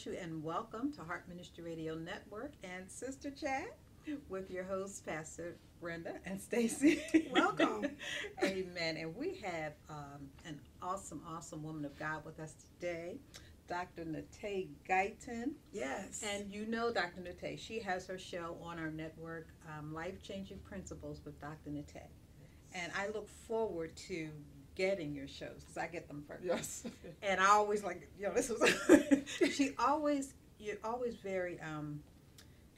bless you, and welcome to Heart Ministry Radio Network and Sister Chat with your hosts, Pastor Brenda and Stacy. Welcome. Amen. And we have an awesome woman of God with us today, Dr. Nat'e Guyton. Yes. And you know Dr. Nat'e. She has her show on our network, Life Changing Principles with Dr. Nat'e. And I look forward to getting your shows because I get them first. Yes. And I always this was you're always very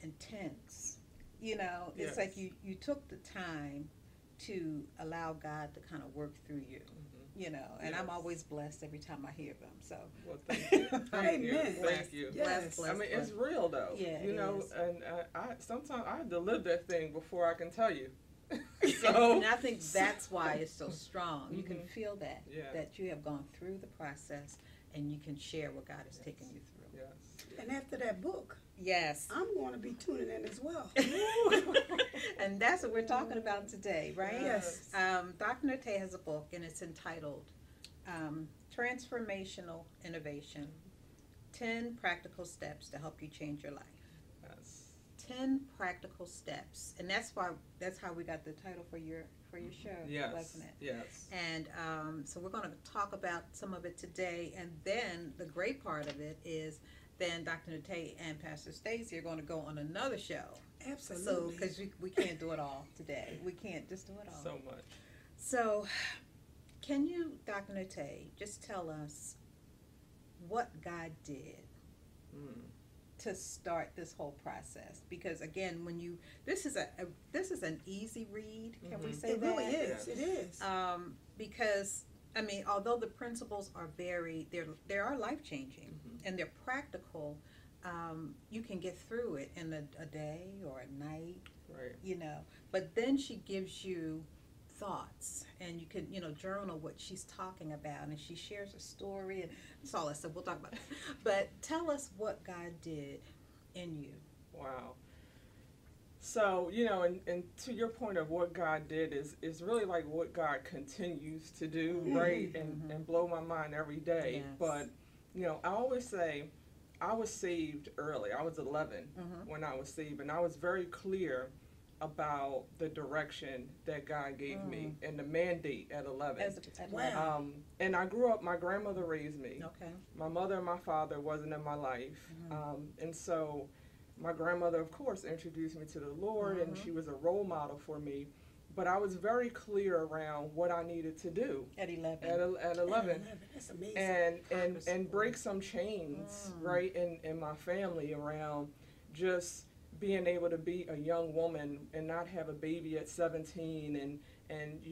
intense. It's Yes. like you took the time to allow God to kind of work through you. And Yes. I'm always blessed every time I hear them. So Well, thank you. Thank you. Amen. Thank you. Yes. blessed, I mean, it's real though. Yeah, You it know, is. and I sometimes I have to live that thing before I can tell you. And I think that's why it's so strong. You can Mhm. feel that Yeah. that you have gone through the process and you can share what God has taken you through. Yes. And after that book, Yes. I'm going to be tuning in as well. And that's what we're talking about today, right? Yes. Dr. Nat'e has a book, and it's entitled Transformational Innovation, 10 Practical Steps to Help You Change Your Life. Yes. 10 practical steps. And that's how we got the title for your show, Yes. wasn't it? Yes. And so we're going to talk about some of it today, and then the great part of it is then Dr. Nat'e and Pastor Stacy are going to go on another show. So, Absolutely. because we can't do it all today. We can't just do it all. So much. So, can you, Dr. Nat'e, just tell us what God did Mm. to start this whole process? Because again, this is an easy read. Can we Mhm. say It that? really is. Yes. It is. Because I mean, although the principles are they are life changing and they're practical. You can get through it in a day or a night, Right. But then she gives you thoughts, and you can journal what she's talking about, and she shares a story, and that's all that stuff we'll talk about. But tell us what God did in you. Wow. So, and to your point of what God did is really like what God continues to do, right? And blow my mind every day. Yes. But, I always say I was saved early. I was 11 when I was saved, and I was very clear about the direction that God gave me and the mandate at 11. Wow. And I grew up, my grandmother raised me. Okay. My mother and my father wasn't in my life. And so my grandmother, of course, introduced me to the Lord, and she was a role model for me. But I was very clear around what I needed to do At 11. at 11. That's amazing. And break some chains, right, in my family around just being able to be a young woman and not have a baby at 17 and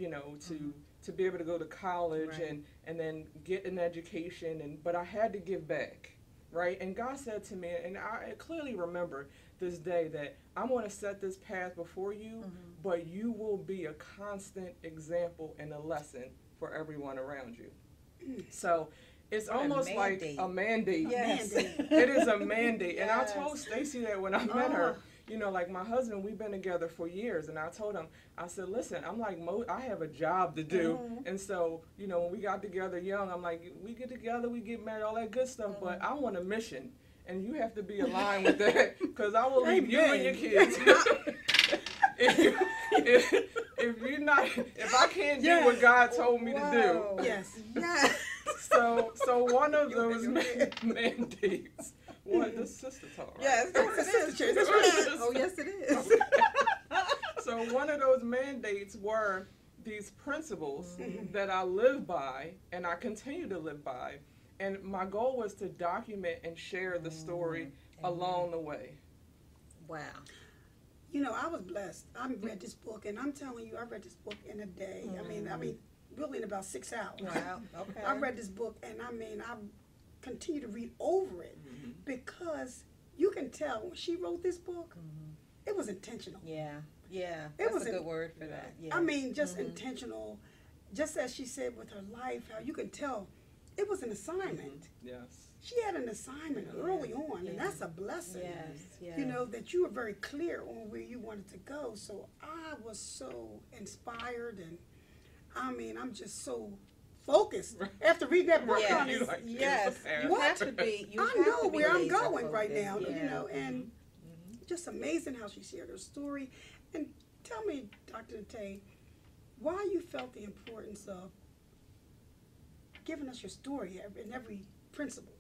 to be able to go to college Right. and then get an education but I had to give back, right? And God said to me, and I clearly remember this day, that I'm going to set this path before you, but you will be a constant example and a lesson for everyone around you. So it's What a almost like mandate. a mandate. Yes. It is a mandate. And I Yes. told Stacy that when I met her, like my husband, we've been together for years, and I told him, I said, listen, I'm like, I have a job to do. And so, when we got together young, I'm like, we get together, we get married, all that good stuff, but I want a mission. And you have to be aligned with that, because I will leave you and your kids. if I can't do what God told me to do. Yes. Yes. So one of those mandates. What, this sister talk, right? Yes, It's it is. That's right. Oh, yes, it is. So one of those mandates were these principles that I live by and I continue to live by. And my goal was to document and share the story along the way. Wow. I was blessed. I read this book, and I'm telling you, I read this book in a day. I mean, really in about 6 hours. Wow. Okay. I read this book, and I continue to read over it because you can tell when she wrote this book, it was intentional. Yeah. Yeah. It That's was a good word for that. Yeah. I mean, just intentional, just as she said with her life, how you can tell it was an assignment. Yes. She had an assignment early on, and that's a blessing. Yes. That you were very clear on where you wanted to go. So I was so inspired, and I'm just so focused after reading that book. Yes, You like, yes. here's the You path. have to be. You I have know to be where I'm laser going right focused. now, Yeah. you know, and just amazing how she shared her story. And tell me, Dr. Nat'e, why you felt the importance of giving us your story in every principle.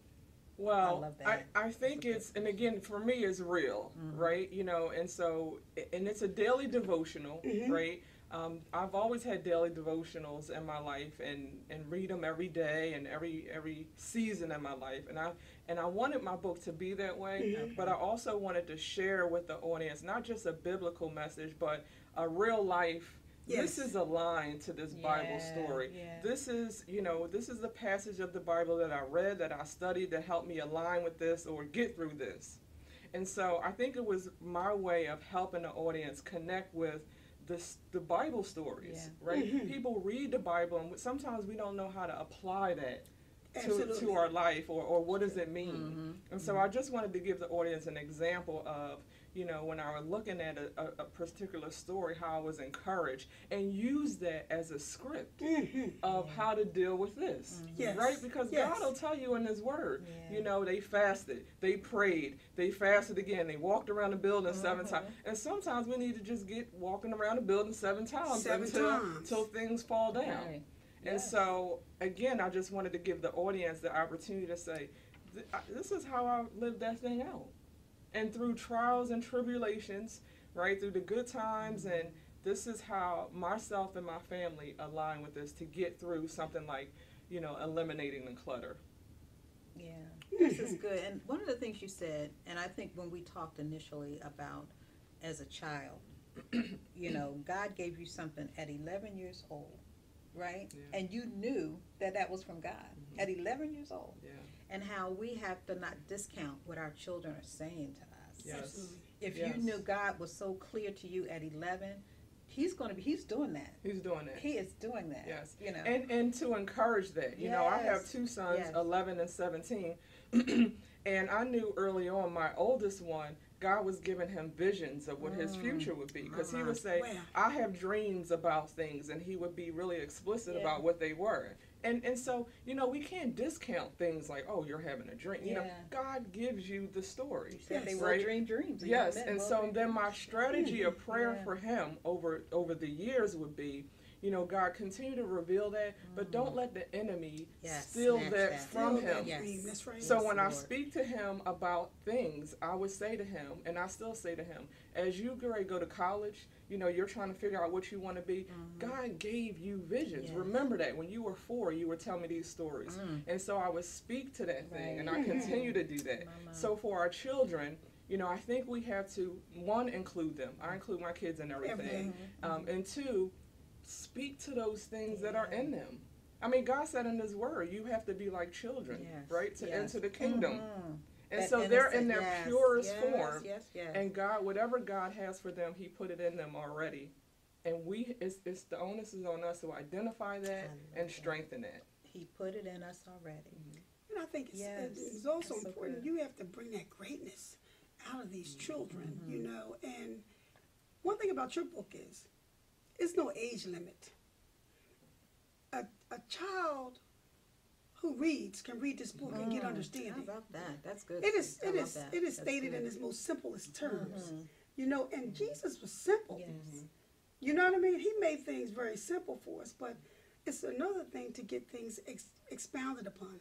Well, I love that. I think it's, and again, for me, it's real, right? You know, and so, and it's a daily devotional, right? I've always had daily devotionals in my life and read them every day and every season in my life. And I wanted my book to be that way, but I also wanted to share with the audience, not just a biblical message, but a real life. Yes. This is aligned to this Bible story. Yeah. This is, you know, this is the passage of the Bible that I read, that I studied, that helped me align with this or get through this. And so I think it was my way of helping the audience connect with the Bible stories, right? People read the Bible, and sometimes we don't know how to apply that to our life, or what does it mean. And so I just wanted to give the audience an example of, you know, when I was looking at a particular story, how I was encouraged, and use that as a script of how to deal with this, right? Because God will tell you in His Word, you know, they fasted, they prayed, they fasted again, they walked around the building 7 times, and sometimes we need to just get walking around the building 7 times until things fall down. Right. And so, again, I just wanted to give the audience the opportunity to say, this is how I lived that thing out. And through trials and tribulations, right, through the good times, and this is how myself and my family align with this to get through something like, you know, eliminating the clutter. Yeah, this is good. And one of the things you said, and I think when we talked initially about as a child, you know, God gave you something at 11 years old, right? Yeah. And you knew that that was from God at 11 years old. Yeah. And how we have to not discount what our children are saying to us. Yes. If Yes. you knew God was so clear to you at 11, He's doing that. He's doing that. He is doing that. Yes. You know. And to encourage that. You know, I have Yes. 2 sons, Yes. 11 and 17. And I knew early on, my oldest one, God was giving him visions of what his future would be. Because he would say, I have dreams about things, and he would be really explicit about what they were. And so, you know, we can't discount things like, oh, you're having a dream. You know, God gives you the story. You said they will right? dream dreams. Yes, and so then my strategy of prayer for him over the years would be, you know, God, continue to reveal that, but don't let the enemy steal that from him. That's right. So when I speak to him about things, I would say to him, and I still say to him, as you go to college, you know, you're trying to figure out what you want to be. God gave you visions. Remember that when you were 4, you were telling me these stories. And so I would speak to that thing, and I continue to do that. So for our children, you know, I think we have to, 1, include them. I include my kids in everything. And 2, speak to those things that are in them. I mean, God said in His Word, you have to be like children, right, to enter the kingdom. And That so they're in innocent, their purest form. Yes. And God, whatever God has for them, He put it in them already. And it's the onus is on us to identify that and strengthen that. He put it in us already. And I think it's also important. You have to bring that greatness out of these children, you know. And one thing about your book is, it's no age limit. A child who reads can read this book and get understanding. How about that? That's good. It is stated in its most simplest terms. You know, and Jesus was simple. Yes. You know what I mean? He made things very simple for us, but it's another thing to get things expounded upon.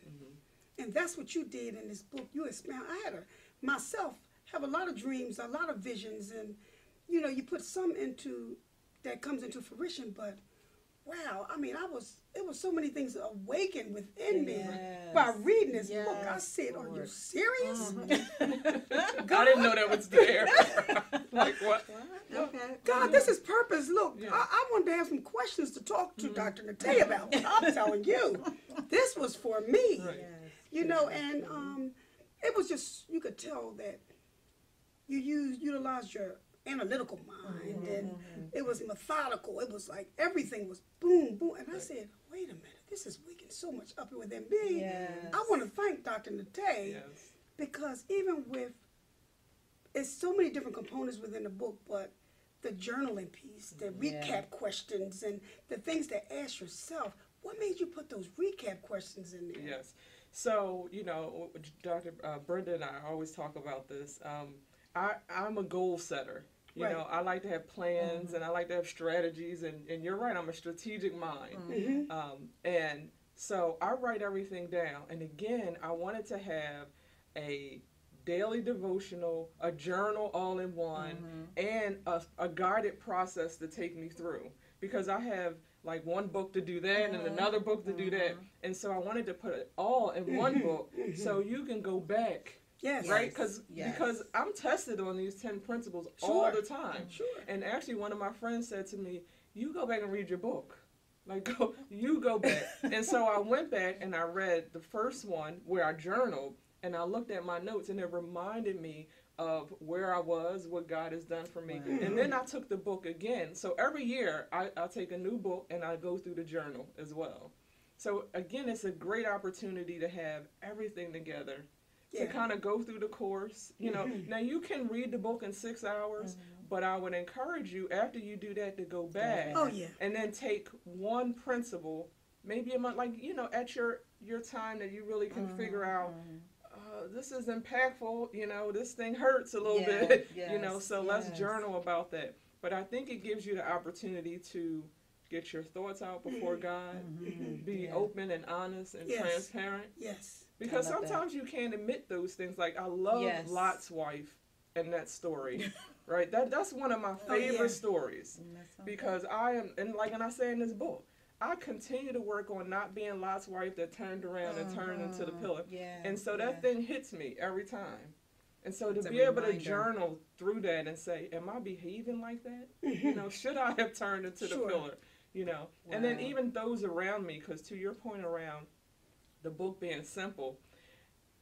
And that's what you did in this book. You expound. I had myself have a lot of dreams, a lot of visions, and you know, you put some into that comes into fruition, but wow, I mean, it was so many things awakened within me by reading this book. I said, are you serious? I didn't know that was there. Like what? Okay. God, this is purpose. Look, I wanted to have some questions to talk to Dr. Nat'e about. But I'm telling you, this was for me. Right. You know, and it was just, you could tell that you utilized your analytical mind, and it was methodical. It was like everything was boom, boom. And I said, wait a minute, this is waking so much up within me. Yes. I want to thank Dr. Nat'e because even with, it's so many different components within the book, but the journaling piece, the recap questions, and the things to ask yourself, What made you put those recap questions in there? Yes. So, you know, Dr. Brenda and I always talk about this. I'm a goal setter. You know, I like to have plans and I like to have strategies. And you're right, I'm a strategic mind. And so I write everything down. And again, I wanted to have a daily devotional, a journal all in one, and a guided process to take me through. Because I have like one book to do that and another book to do that. And so I wanted to put it all in one book so you can go back. Yes. Right? Because I'm tested on these 10 principles all the time. Sure. And actually one of my friends said to me, you go back and read your book. Like, you go back. And so I went back and I read the first one where I journaled, and I looked at my notes, and it reminded me of where I was, what God has done for me. Wow. And then I took the book again. So every year I take a new book and I go through the journal as well. So again, it's a great opportunity to have everything together. To kind of go through the course, you know. Now you can read the book in 6 hours, but I would encourage you after you do that to go back and then take one principle, maybe a month, like, you know, at your time that you really can figure out, this is impactful, you know, this thing hurts a little bit, you know, so let's journal about that. But I think it gives you the opportunity to get your thoughts out before God, be open and honest and transparent. Yes. Because sometimes you can't admit those things. Like, I love Lot's wife and that story, right? That's one of my favorite stories. Because I am, and I say in this book, I continue to work on not being Lot's wife that turned around and turned into the pillar. And so that thing hits me every time. And so to be able to journal through that and say, am I behaving like that? You know, should I have turned into the pillar? You know, and then even those around me, because to your point around the book being simple,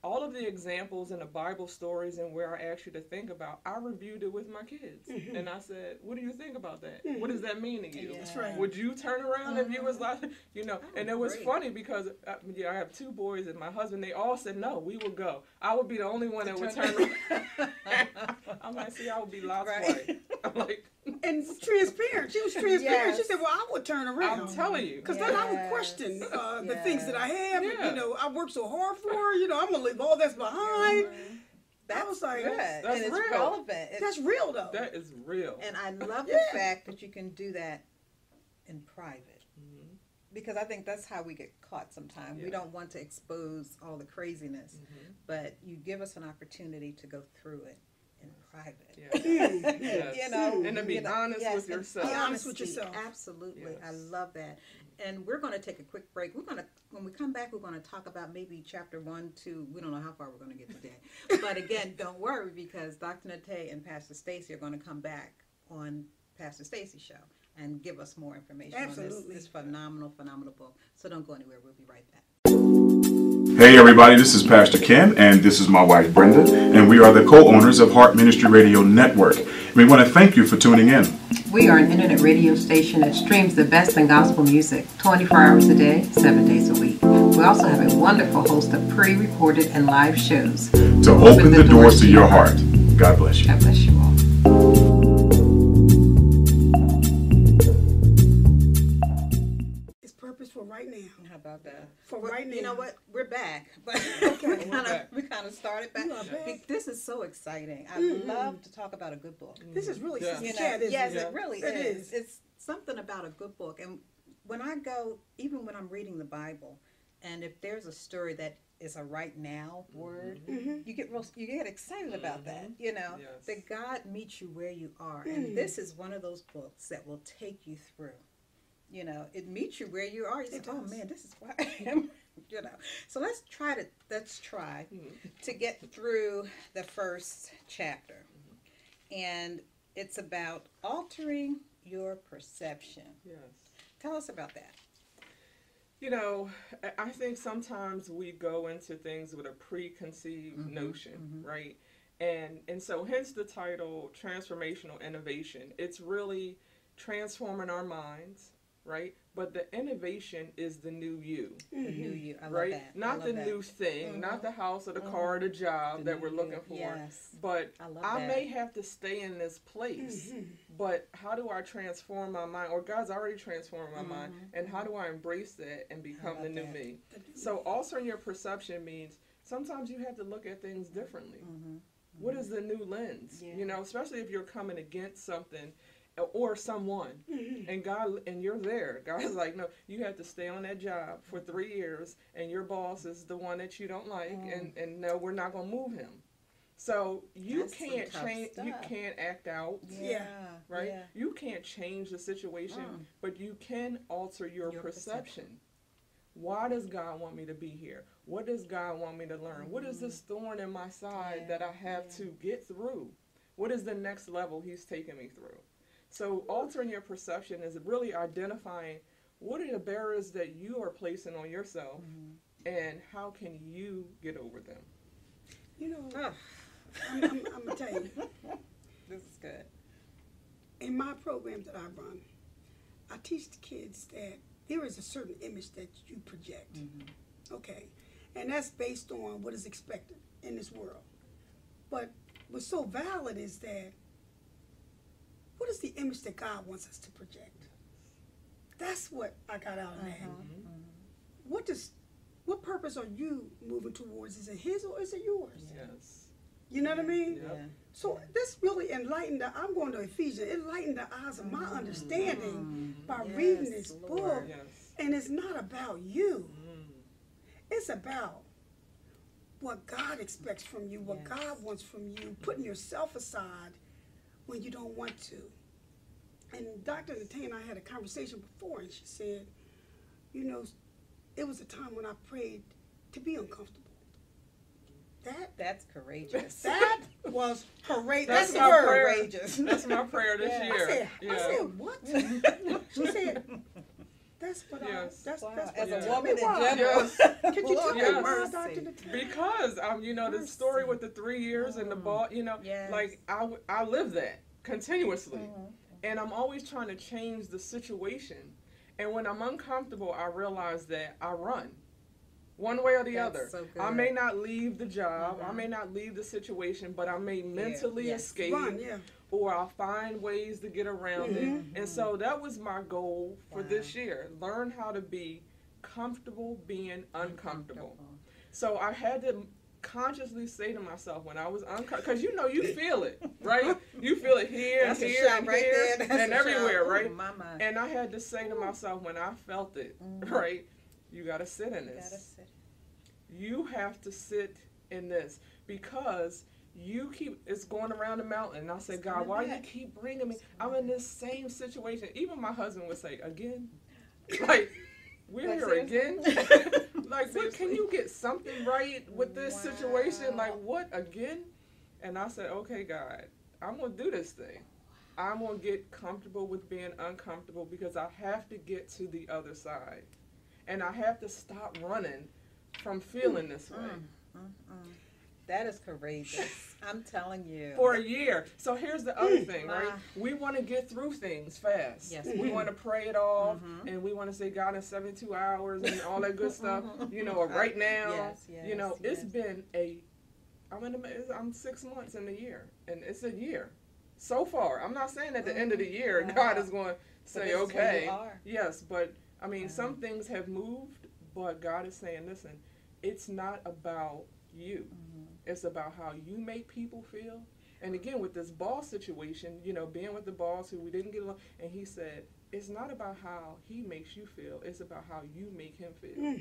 all of the examples and the Bible stories and where I asked you to think about, I reviewed it with my kids. And I said, what do you think about that? What does that mean to you? That's right. Would you turn around if you was like, you know? And it was funny because, I have 2 boys and my husband, they all said, no, we will go. I would be the only one that would turn around. I'm like, see, I would be Lot's wife. I'm like, and transparent. She was transparent. She said, well, I would turn around. I'm telling you. Because then I would question the things that I have. You know, I worked so hard for, you know, I'm going to leave all that's behind. That was like, that's and it's real. relevant. That's real, though. That is real. And I love the fact that you can do that in private. Because I think that's how we get caught sometimes. We don't want to expose all the craziness. But you give us an opportunity to go through it in private. You know, and to be honest with yourself. Be honest with yourself. Absolutely. I love that. And we're going to take a quick break. When we come back, we're going to talk about maybe chapter 1, 2. We don't know how far we're going to get today. But again, don't worry, because Dr. Nat'e and Pastor Stacy are going to come back on Pastor Stacy's show and give us more information on this phenomenal book. So don't go anywhere. We'll be right back. Hey everybody, this is Pastor Ken, and this is my wife Brenda, and we are the co-owners of Heart Ministry Radio Network. We want to thank you for tuning in. We are an internet radio station that streams the best in gospel music 24 hours a day, 7 days a week. We also have a wonderful host of pre-recorded and live shows to open the doors to your heart. God bless you. God bless you all. For right now. How about that? For right now. You know what? We're back. But we kind of started back. This is so exciting. I love to talk about a good book. This is really it really is. It's something about a good book. And when I go, even when I'm reading the Bible, and if there's a story that is a right now word, you get excited about that. You know, that God meets you where you are. And this is one of those books that will take you through. You know, it meets you where you are. You say, oh man, this is where I am. You know, so let's try to get through the first chapter. And it's about altering your perception. Yes. Tell us about that. You know, I think sometimes we go into things with a preconceived notion, right? And so hence the title, Transformational Innovation. It's really transforming our minds. Right, but the innovation is the new you. The new you, I love right? That. Not the new thing, not the house or the car or the job that we're looking for. Yes. But I may have to stay in this place, but how do I transform my mind? Or God's already transformed my mind, and how do I embrace that and become the new me? So altering your perception means sometimes you have to look at things differently. What is the new lens? Yeah. You know, especially if you're coming against something or someone, and you're there. God's like, no, you have to stay on that job for 3 years, and your boss is the one that you don't like, and no, we're not going to move him. So you That's can't some tough change, you stuff. can't act out, Yeah. right? Yeah. You can't change the situation, but you can alter your perception. Why does God want me to be here? What does God want me to learn? What is this thorn in my side that I have to get through? What is the next level he's taking me through? So altering your perception is really identifying what are the barriers that you are placing on yourself, and how can you get over them? You know, I'm going to tell you, This is good. in my program that I run, I teach the kids that there is a certain image that you project, okay? And that's based on what is expected in this world. But what's so valid is that what is the image that God wants us to project? That's what I got out of that. What purpose are you moving towards? Is it his or is it yours? Yes. You know what I mean? Yep. Yeah. So this really enlightened I'm going to Ephesians, it enlightened the eyes of my understanding by reading this Lord. book. Yes. And it's not about you. It's about what God expects from you, what God wants from you, putting yourself aside when you don't want to. And Dr. Nat'e and I had a conversation before, and she said, you know, it was a time when I prayed to be uncomfortable. That's courageous. That was courageous. That's That's the my word. prayer. Courageous. That's my prayer this Yeah. year. I said, what? She said, that's what Yes. that's Wow. what As Yeah. a woman in Why? general. Yes. Could you tell me Yes. why, Dr. Nat'e? Because you know, the story with the 3 years and the ball, you know, Yes. like I live that continuously, and I'm always trying to change the situation. And when I'm uncomfortable, I realize that I run, one way or the That's other. so good. I may not leave the job, I may not leave the situation, but I may mentally Yes. escape, Run, yeah. or I'll find ways to get around it. And so that was my goal for this year: learn how to be comfortable being uncomfortable. So I had to consciously say to myself when I was uncomfortable, because you know, you feel it, right? You feel it here, That's a here, shot and right here, there. That's and a everywhere, shot. right? Ooh, my mind. And I had to say to myself when I felt it, right? You got to sit in Gotta this. sit. You have to sit in this, because it's going around the mountain. And I said, God, coming why back. you keep bringing me? I'm in this same situation. Even my husband would say, again? Like, we're Like, here seriously? again? Like, but Seriously? can you get something right with this Wow. situation? Like, what, again? And I said, okay, God, I'm going to do this thing. I'm going to get comfortable with being uncomfortable, because I have to get to the other side. And I have to stop running from feeling this way. That is courageous. I'm telling you. For a year. So here's the other thing, My. right? We want to get through things fast. Yes. We want to pray it off, and we want to say God in 72 hours and all that good stuff, you know, or right now. Yes, You know, yes, it's been I'm 6 months in the year, and it's a year. So far, I'm not saying at the end of the year, Wow. God is going to But say, this is where okay, you are. yes, but I mean, Wow. some things have moved, but God is saying, listen, it's not about you. It's about how you make people feel. And again, with this boss situation, you know, being with the boss who we didn't get along, and he said, it's not about how he makes you feel, it's about how you make him feel.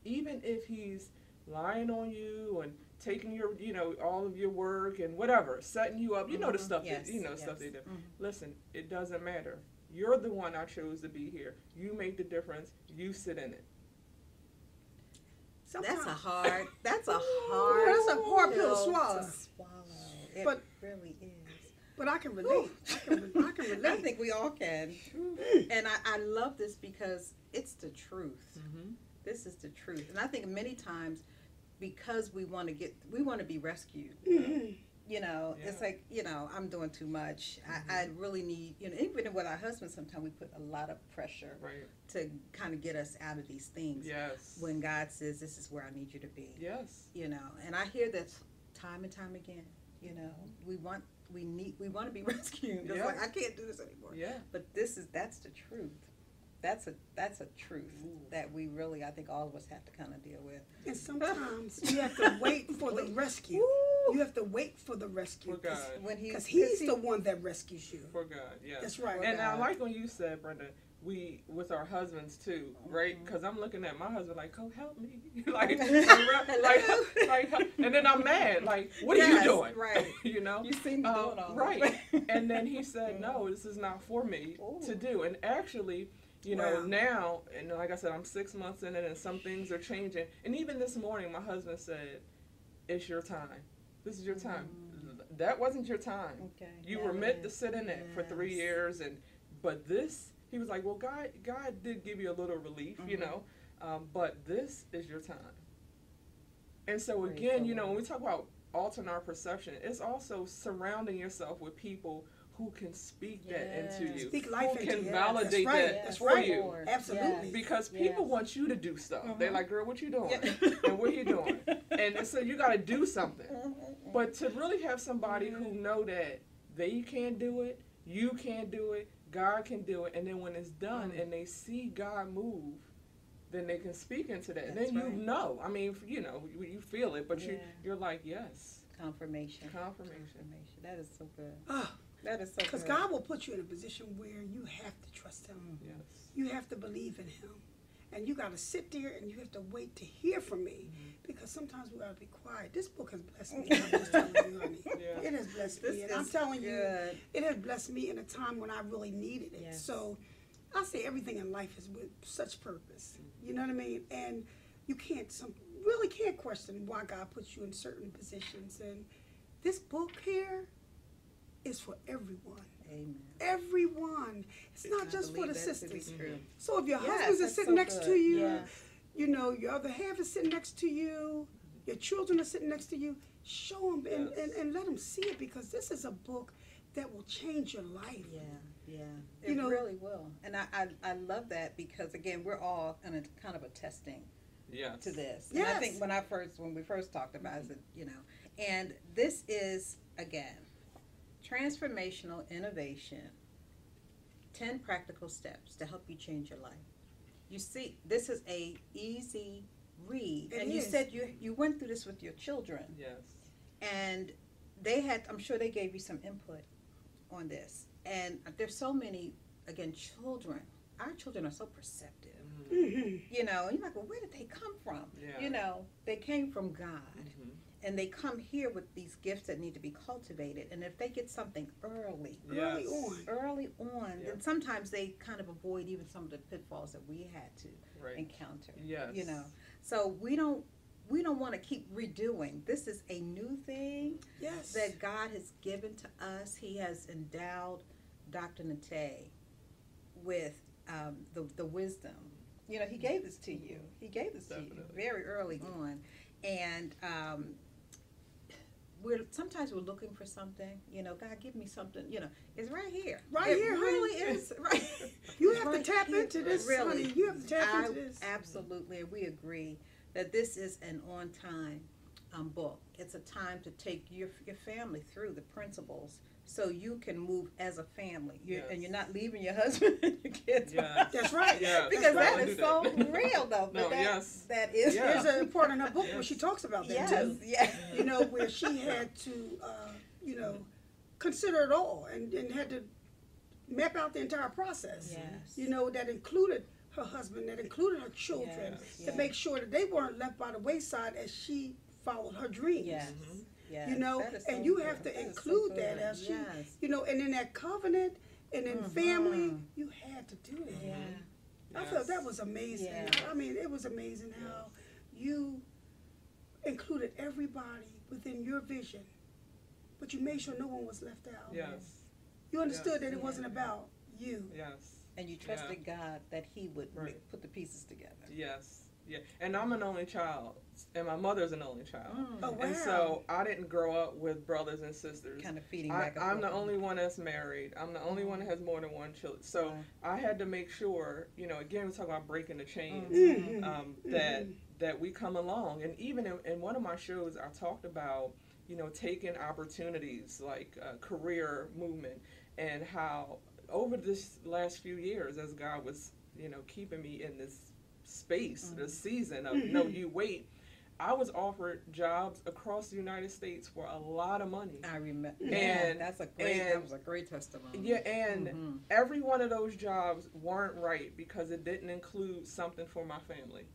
Even if he's lying on you and taking your, you know, all of your work and whatever, setting you up, you know, the stuff Yes, that, you know, yes. stuff they do. Listen, it doesn't matter. You're the one I chose to be here. You make the difference. You sit in it. Sometimes, That's a hard. That's a Yeah, hard. that's a hard pill to swallow. It But- really is. but I can relate. I can I relate. think we all can. And I love this because it's the truth. This is the truth. And I think many times because we want to be rescued. You know, it's like, you know, I'm doing too much. I really need, you know, even with our husbands, sometimes we put a lot of pressure Right. to kind of get us out of these things. Yes. When God says, this is where I need you to be. Yes. You know, and I hear this time and time again. You know, we want we want to be rescued. It's Yeah. like, I can't do this anymore. Yeah. But that's the truth. That's a truth that we really, I think all of us have to kind of deal with. And sometimes you have to wait for the rescue. You have to wait for the rescue. For God. Because he's the one that rescues you. For God, yes. That's right. And I like when you said, Brenda, we, with our husbands too, right? Because I'm looking at my husband like, oh, help me. like, and then I'm mad. Like, what are you doing? Right. You know? You see me doing all right. that. And then he said, no, this is not for me to do. And actually, you know, now, and like I said, I'm 6 months in it and some things are changing. And even this morning, my husband said, it's your time. This is your time. That wasn't your time. Okay. You were meant to sit in it for 3 years. But this, he was like, well, God did give you a little relief, you know, but this is your time. And so again, you know, when we talk about altering our perception, it's also surrounding yourself with people who can speak that into you, speak life who into can you. validate that That's for right. you. Absolutely. Because people want you to do stuff. They're like, girl, what you doing? Yeah. And what you doing? And so you got to do something. But to really have somebody who know that they can't do it, you can't do it, God can do it, and then when it's done and they see God move, then they can speak into that. That's then you right. know. I mean, you know, you feel it, but you're like, yes. Confirmation. That is so good. Oh, that is so good. because God will put you in a position where you have to trust Him. Yes. You have to believe in Him. And you got to sit there and you have to wait to hear from me. Because sometimes we got to be quiet. This book has blessed me. I'm just telling you, honey. Yeah. It has blessed This me. And is I'm telling you, good. it has blessed me in a time when I really needed it. Yes. So I say everything in life is with such purpose. You know what I mean? And you really can't question why God puts you in certain positions. And this book here is for everyone. Amen. Everyone. It's not I just for believe the that to be sisters. true. So if your Yes, husbands are that's sitting so next good. to you, Yes. you know, your other half is sitting next to you, your children are sitting next to you, show them and let them see it, because this is a book that will change your life. Yeah. You It know- really will. And I love that, because again, we're all in a kind of a testing Yes. to this. And I Yes. think when we first talked about it, you know, and this is, again, transformational innovation, 10 practical steps to help you change your life. You see, this is a easy read. It And you is. said you went through this with your children, Yes. and I'm sure they gave you some input on this. And there's so many, again, children. Our children are so perceptive. Mm-hmm. You know, and you're like, well, where did they come from? Yeah. You know, they came from God. Mhm. And they come here with these gifts that need to be cultivated. And if they get something early Yes. on, Yeah. then sometimes they kind of avoid even some of the pitfalls that we had to Right. encounter. Yes. You know, so we don't want to keep redoing. This is a new thing Yes. that God has given to us. He has endowed Dr. Nat'e with the wisdom. You know, He gave this to you. He gave this to you Definitely. very early on. And sometimes we're looking for something. You know, God, give me something. You know, it's right here. Right it here, honey. really is. Right. You It's have to right tap here. into this, Really. honey. You have to tap into this. Absolutely, and we agree that this is an on-time book. It's a time to take your family through the principles, so you can move as a family. And you're not leaving your husband and your kids. Yes. That's right. Yes. Because That's that right. is so real, though. No, But yes. that is. Yeah. There's a part in her book where she talks about that Yes. too. Yes. You know, where she had to, consider it all and had to map out the entire process. Yes. You know, that included her husband, that included her children, Yes. to Yes. make sure that they weren't left by the wayside as she followed her dreams. Yes. Mhm. Yes. You know, That is so and you good. have to That is so include good. that as she, Yes. you know, and in that covenant and in family, you had to do that. Yeah. I Yes. felt that was amazing. Yeah. I mean, it was amazing how you included everybody within your vision, but you made sure no one was left out. Yes. You understood that it Yeah. wasn't about you. Yes. And you trusted God that He would Right. put the pieces together. Yes. Yeah. And I'm an only child, and my mother's an only child. Oh, wow. And so I didn't grow up with brothers and sisters. Kind of feeding back and I'm the forth. only one that's married. I'm the only one that has more than one child. So Right. I had to make sure, you know, again, we're talking about breaking the chains, Mhm. that we come along. And even in one of my shows, I talked about, taking opportunities like career movement, and how over this last few years, as God was, keeping me in this space, this season of no, you wait, I was offered jobs across the United States for a lot of money. I remember. And that was a great testimony. Yeah, and every one of those jobs weren't right because it didn't include something for my family.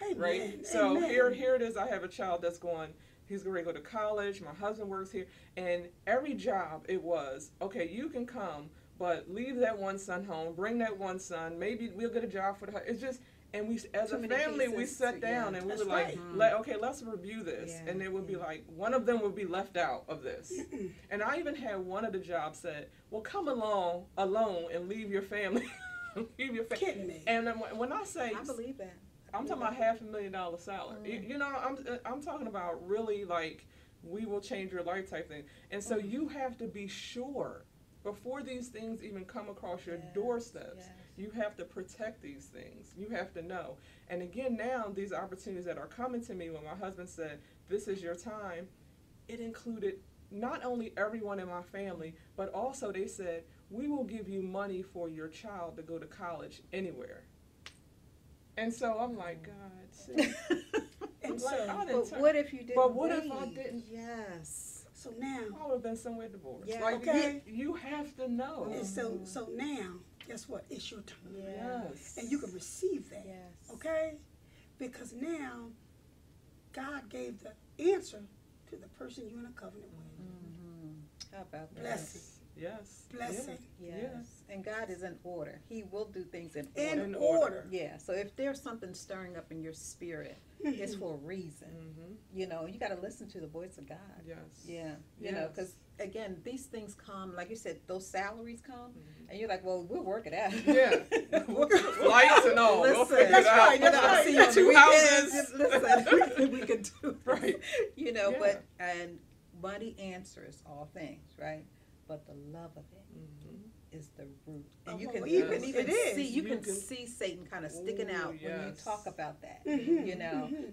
Amen. Right? So Amen. here it is. I have a child that's he's going to go to college. My husband works here. And every job it was, okay, you can come, but leave that one son home, bring that one son, maybe we'll get a job for the, it's just, and we, as a family, we sat down and we were like, okay, let's review this. Yeah. And it would be like, one of them would be left out of this. And I even had one of the jobs said, well, come along alone and leave your family. Leave your family. Kidding me. And when I say, I believe that. I'm talking about $500,000 salary. I'm talking about really like, we will change your life type thing. And so you have to be sure before these things even come across your doorsteps. You have to protect these things. You have to know. And again, now these opportunities that are coming to me, when my husband said, this is your time, it included not only everyone in my family, but also they said, we will give you money for your child to go to college anywhere. And so I'm like, God, see. And but what if you didn't? But what if I didn't? Yes. So now I would have been somewhere divorced. Yeah. Like, okay. You have to know. And so now, guess what? It's your turn. Yes. And you can receive that. Yes. Okay? Because now God gave the answer to the person you're in a covenant with. How about that? Blessing. Yes. Blessing. Yes. And God is in order. He will do things in order. In order. Yeah. So if there's something stirring up in your spirit, it's for a reason. You got to listen to the voice of God. Yes. Yeah. You know, because again, these things come, like you said, those salaries come, and you're like, well, we'll work it out. Yeah. Lights and all. We'll figure it out. Right, that's right. See you on the 2 weekends. houses. Listen, we can do it. Right. But and money answers all things, right? But the love of it is the root, and you can even see you can see Satan kind of sticking out when you talk about that.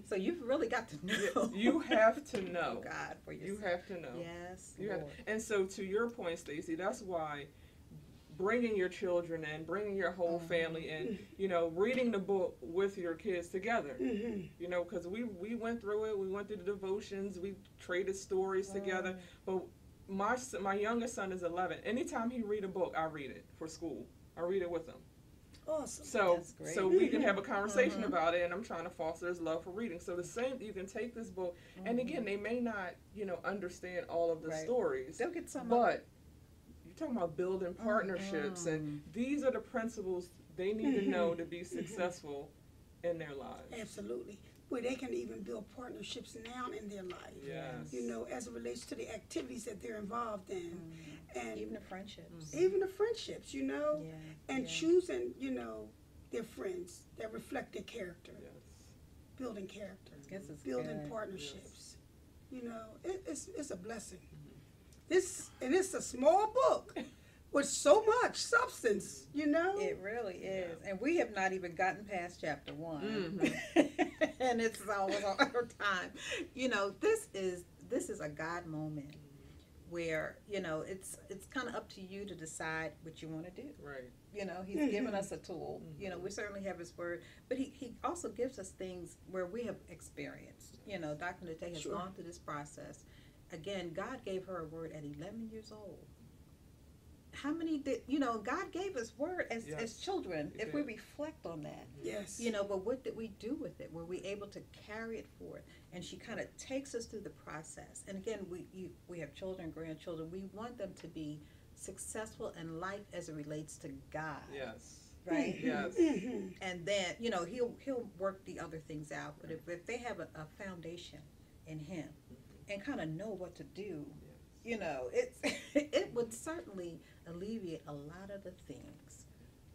So you've really got to know. You have to know God for yourself. You have to know. Yes, you have. And so, to your point, Stacey, that's why bringing your children in, bringing your whole family in, reading the book with your kids together. Because we went through it. We went through the devotions. We traded stories together, but. My youngest son is 11. Anytime he read a book, I read it for school. I read it with him. Awesome. So we can have a conversation about it, and I'm trying to foster his love for reading. So the same, you can take this book, and again, they may not, understand all of the stories. They'll get some. But you're talking about building partnerships, and these are the principles they need to know to be successful in their lives. Absolutely. Where they can even build partnerships now in their life. Yes. As it relates to the activities that they're involved in. And even the friendships. And choosing, their friends that reflect their character. Yes. Building character. Building partnerships. It's a blessing. It's a small book. With so much substance, It really is. And we have not even gotten past chapter 1. And it's always on our time. This is a God moment where, it's kind of up to you to decide what you want to do. Right. He's given us a tool. We certainly have his word, but he also gives us things where we have experienced. Dr. Nat'e has gone through this process. Again, God gave her a word at 11 years old. How many did, God gave us word as children, if we reflect on that. Yes. But what did we do with it? Were we able to carry it forth? And she kind of takes us through the process. And again, we have children, grandchildren. We want them to be successful in life as it relates to God. Yes. Right? Yes. And then, he'll work the other things out. But if they have a foundation in him and kind of know what to do, it would certainly alleviate a lot of the things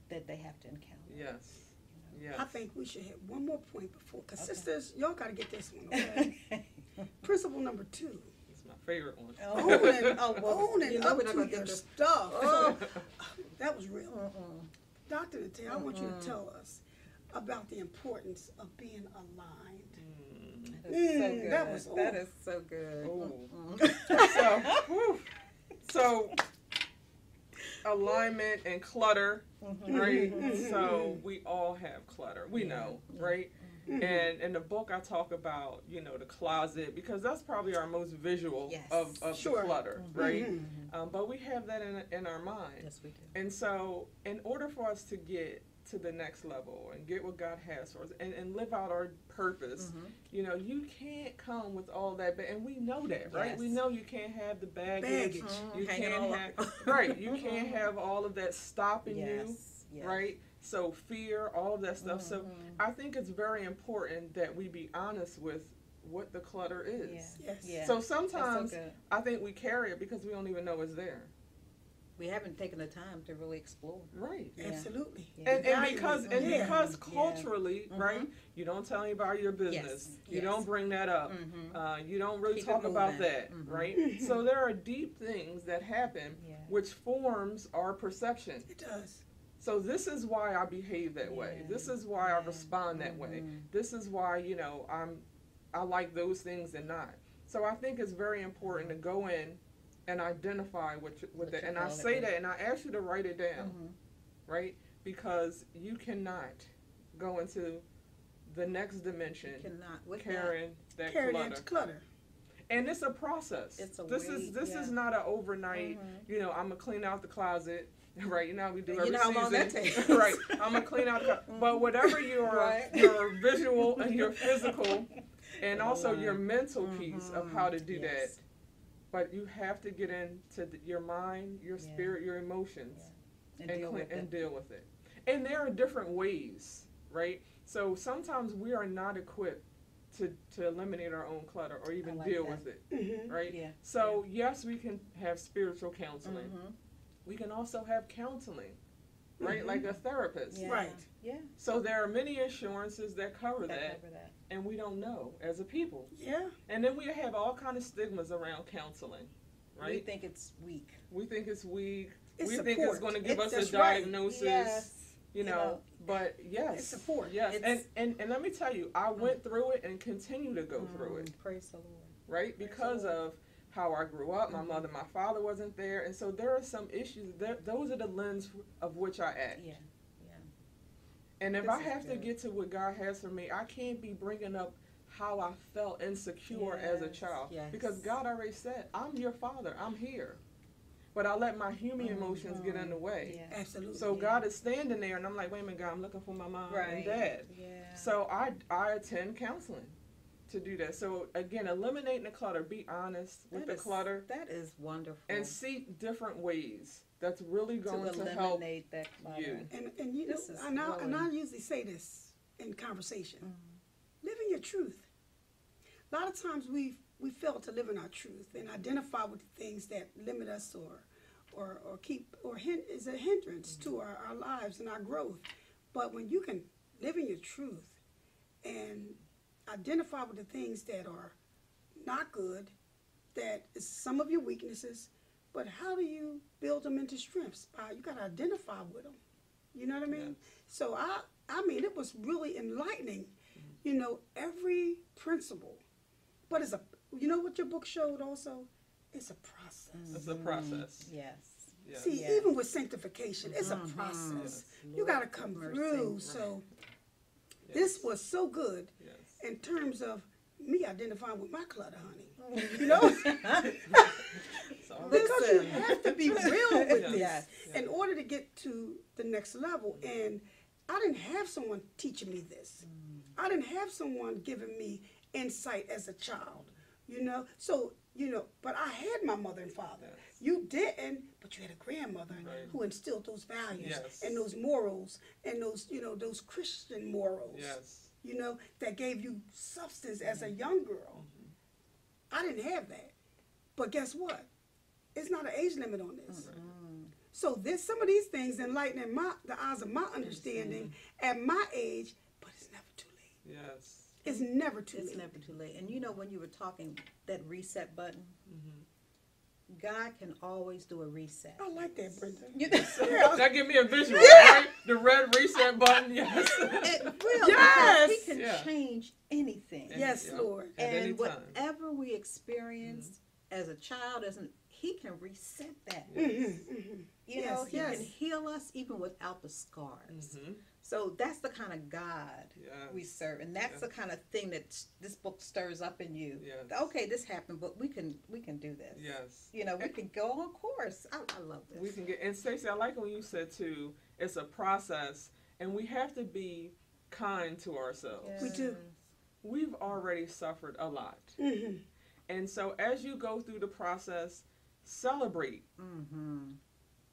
that they have to encounter. Yes. Yes. I think we should hit one more point before, because sisters, y'all got to get this one, okay? Principle number 2. It's my favorite one. Owning up to your stuff. Oh. That was real. Dr. Nat'e, I want you to tell us about the importance of being aligned. so good. That is so good. So, so alignment and clutter, right? So we all have clutter. We know, right? And in the book, I talk about, you know, the closet, because that's probably our most visual of the clutter, right? But we have that in our mind. Yes, we do. And so in order for us to get to the next level and get what God has for us and live out our purpose, you know, you can't come with all that. And we know that, right? Yes. We know you can't have the baggage. You Hanging can't all have, right, you can't have all of that stopping you, Yes. right? So fear, all of that stuff. So I think it's very important that we be honest with what the clutter is. Yes. Yeah. So sometimes good. I think we carry it because we don't even know it's there. We haven't taken the time to really explore. Right. Yeah. Absolutely. Yeah. And because culturally, right, you don't tell anybody your business. Yes. You don't bring that up. You don't really Keep it talk about moving. that, right? So there are deep things that happen which forms our perception. It does. So this is why I behave that way. This is why I respond that way. This is why, you know, I like those things and not. So I think it's very important to go in and identify with that. And I say that, and I ask you to write it down, right? Because you cannot go into the next dimension carrying that clutter. And it's a process. This is not an overnight, you know, I'm going to clean out the closet. Right, you know how we do every season. You know how long that takes. Right, I'm gonna clean out the but whatever your visual and your physical, and also your mental piece of how to do that. But you have to get into your mind, your spirit, your emotions, and deal with it. And there are different ways, right? So sometimes we are not equipped to eliminate our own clutter or even deal with it, right? Yeah. So yes, we can have spiritual counseling. We can also have counseling, right? Like a therapist. Yeah. Right. Yeah. So there are many insurances that cover that, and we don't know as a people. Yeah. And then we have all kind of stigmas around counseling, right? We think it's weak. We think it's weak. It's we support. think it's going to give us a That's right. diagnosis, you know. But yes, it's support. Yes, and let me tell you, I went through it and continue to go through it. Praise the Lord. Right? Because of how I grew up, my mother, my father wasn't there, and so there are some issues. Those are the lens of which I act. Yeah. And if I have to get to what God has for me, I can't be bringing up how I felt insecure as a child. Yes. Because God already said, I'm your father, I'm here. But I let my human emotions get in the way. Yeah. Absolutely. So God is standing there, and I'm like, wait a minute, God, I'm looking for my mom and dad. Yeah. So I attend counseling to do that. So again, eliminating the clutter, be honest with the clutter. That is wonderful. And seek different ways that's really going to help that clutter. you. And you know, and I usually say this in conversation. Living your truth. A lot of times we fail to live in our truth and identify with the things that limit us or keep or is a hindrance to our lives and our growth. But when you can live in your truth and identify with the things that are not good, that is some of your weaknesses, but how do you build them into strengths? You got to identify with them. You know what I mean? Yes. So I mean, it was really enlightening. You know, every principle, but you know what your book showed also? It's a process. It's a process. Yes. See, even with sanctification, it's a process. You got to come through. So this was so good in terms of me identifying with my clutter, honey. You know? Because you have to be real with this in order to get to the next level. And I didn't have someone teaching me this. I didn't have someone giving me insight as a child, you know? So, you know, but I had my mother and father. Yes. You didn't, but you had a grandmother who instilled those values and those morals and those, you know, those Christian morals, you know, that gave you substance as a young girl. I didn't have that. But guess what? It's not an age limit on this. So some of these things enlighten the eyes of my understanding at my age, but it's never too late. Yes. It's never too late. It's never too late. And you know, when you were talking, that reset button, God can always do a reset. I like that, Brenda. That give me a visual, right? The red reset button, yes. It will. Yes. Because he can Yeah. change anything. Yes, Yeah. Lord. At any And time. whatever we experienced as a child, he can reset that. You know, Yes, he yes. can heal us even without the scars. Mhm. So that's the kind of God Yes. we serve, and that's the kind of thing that this book stirs up in you. Yes. Okay, this happened, but we can do this. Yes. You know, we can go on course. I love this. We can get, and Stacey, I like when you said too, it's a process, and we have to be kind to ourselves. Yes. We do. We've already suffered a lot. Mm-hmm. And so as you go through the process, celebrate Mm-hmm.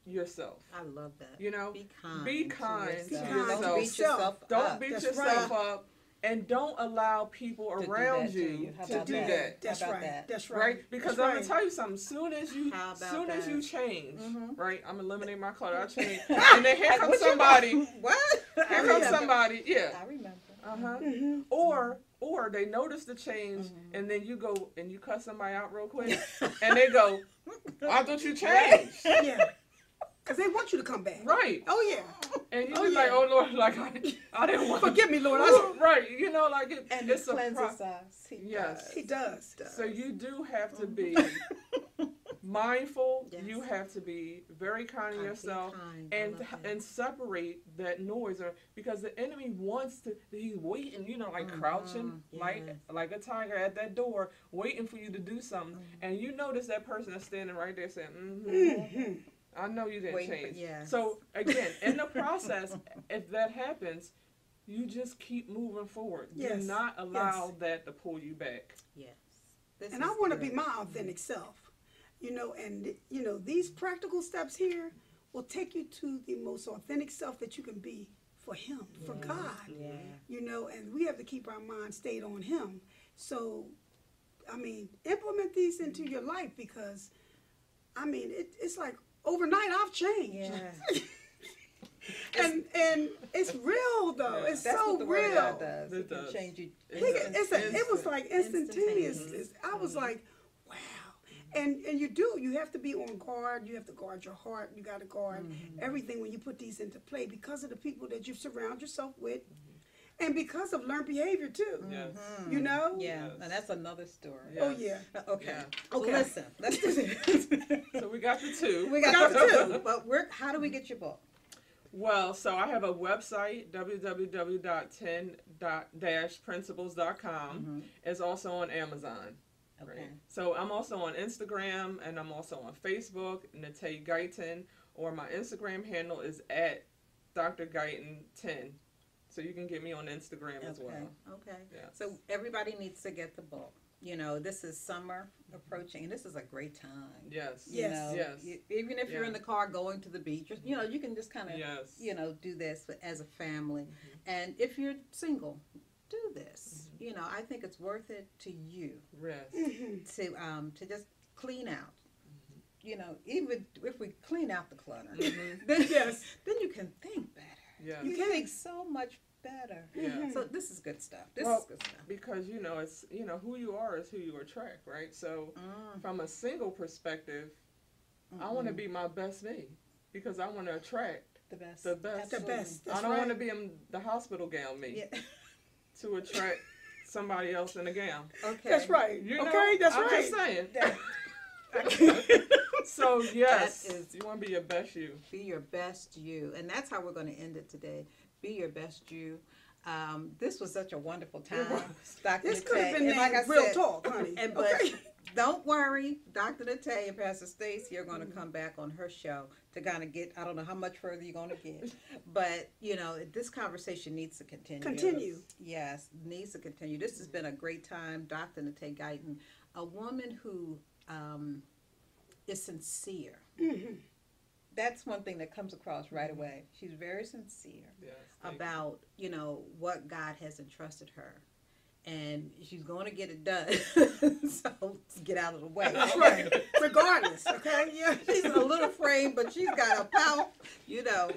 yourself. I love that. You know, Be kind. be to kind to yourself. yourself. Don't beat yourself Don't up. beat That's yourself right. up, and don't allow people To do around that to you. How to about do that? that. That's How about right. that? That's right. Right? Because That's I'm right. gonna tell you something. Soon as you How about that? change, Mhm. right? I'm eliminating my clutter. I change, and then here Like, comes what you somebody. want? What? Here I comes remember. somebody. Yeah. I remember. Uh huh. Mm-hmm. Or they notice the change, Mm-hmm. and then you go and you cut somebody out real quick, and they go, "I thought you changed." Yeah. Because they want you to come back. Right. Oh, yeah. And you Oh, be like, yeah. "Oh Lord, like I didn't want." Forgive me, Lord. Right. You know, like And it's he a cleanses us. He Yes. does. He does. So you do have to be mindful. Yes. You have to be very kind to Be yourself, kind. I and love that. and separate that noise, or because the enemy wants to. He's waiting, you know, like crouching, yes. like a tiger at that door, waiting for you to do something, and you notice that person is standing right there saying, Mm-hmm. I know you didn't Waiting for- change. yes. So again, in the process, if that happens, you just keep moving forward. Yes. Do not allow that to pull you back. Yes. This And is I want to good. be my authentic self. You know, and, you know, these practical steps here will take you to the most authentic self that you can be for Him, for God. Yeah. You know, and we have to keep our mind stayed on Him. So, I mean, implement these into your life because, I mean, it's like overnight I've changed. Yeah. and it's real though. Yeah. That's It's so what the word of real. God does. It It can does. change you. It was like instantaneous. Instantaneous. I was like, wow. And you have to be on guard. You have to guard your heart. You got to guard everything when you put these into play because of the people that you surround yourself with, and because of learned behavior too. Yes. You know. Yeah, Yes. and that's another story. Yeah. Oh yeah. Okay. Yeah. Okay. Listen, let's do this. So we got the two. We got the two, but how do we get your book? Well, so I have a website, www.10-principles.com. It's also on Amazon. Okay. Right? So I'm also on Instagram, and I'm also on Facebook, Nat'e Guyton, or my Instagram handle is at Dr. Guyton 10. So you can get me on Instagram as well. Okay. Yeah. So everybody needs to get the book. You know, this is summer approaching, and this is a great time. Yes. You Yes. know, Yes. even if you're Yeah. in the car going to the beach, you know, you can just kind of, Yes. you know, do this as a family. And if you're single, do this. You know, I think it's worth it to you Yes. to just clean out. You know, even if we clean out the clutter, Mhm. then, Yes. then you can think better. Yes. You think so much better. Yeah. So this is good stuff. This Well, is good stuff. Because it's who you are is who you attract, right? So from a single perspective, I want to be my best me because I want to attract The best. the best. The best. That's I don't right. want to be in the hospital gown me Yeah. to attract somebody else in a gown. Okay. That's right. You know, Okay, that's I'm right. just saying. That- So yes, That is- you want to be your best you. Be your best you. And that's how we're going to end it today. Be your best you. This was such a wonderful time. Dr. This could have Nat'e. been And like I named Real said, Talk, honey. And but Okay. don't worry, Dr. Nat'e and Pastor Stacey are going to come back on her show to kind of get, I don't know how much further you're going to get, but you know, this conversation needs to continue. Continue. Yes, needs to continue. This has been a great time. Dr. Nat'e Guyton, a woman who is sincere. That's one thing that comes across right away. She's very sincere Yes. thank you. about, you know, what God has entrusted her. And she's going to get it done. So get out of the way. That's right. Regardless, okay? Yeah. She's a little frame, but she's got a pout, you know.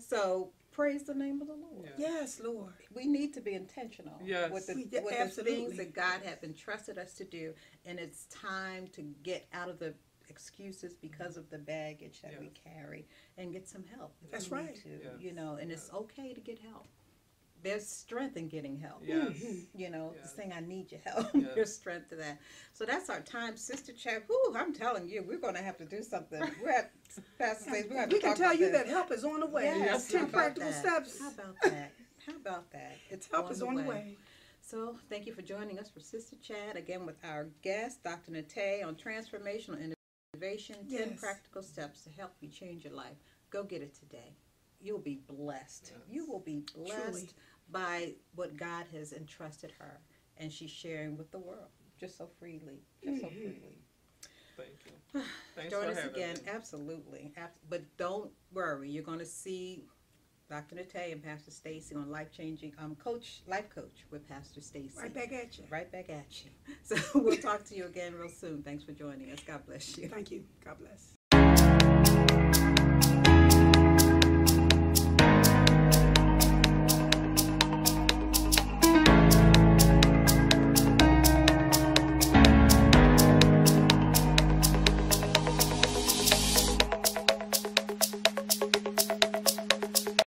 So praise the name of the Lord. Yeah. Yes, Lord. We need to be intentional Yes. with the Absolutely. things that God has entrusted us to do, and it's time to get out of the excuses because of the baggage that we carry and get some help. If That's we need right. to, Yes. you know, and it's okay to get help. There's strength in getting help. Yes. You know, Yes. saying I need your help. Yes. There's strength to that. So that's our time, Sister Chat. Whew, I'm telling you, we're going to have to do something. We're at Pastor says we're going to We can talk tell about you this. that help is on the way. Yes, how 10 about practical that? steps. How about that? How about that? It's Help is on the way. So thank you for joining us for Sister Chat, again with our guest, Dr. Nat'e, on transformational innovation, 10 Yes. practical steps to help you change your life. Go get it today. You'll be blessed. Yes. You will be blessed Truly. by what God has entrusted her, and she's sharing with the world just so freely. Just so freely. Thank you. Thanks Join for us having again, me. absolutely. But don't worry, you're going to see Dr. Nat'e and Pastor Stacy on Life Coach with Pastor Stacy. Right back at you. Right back at you. So we'll talk to you again real soon. Thanks for joining us. God bless you. Thank you. God bless.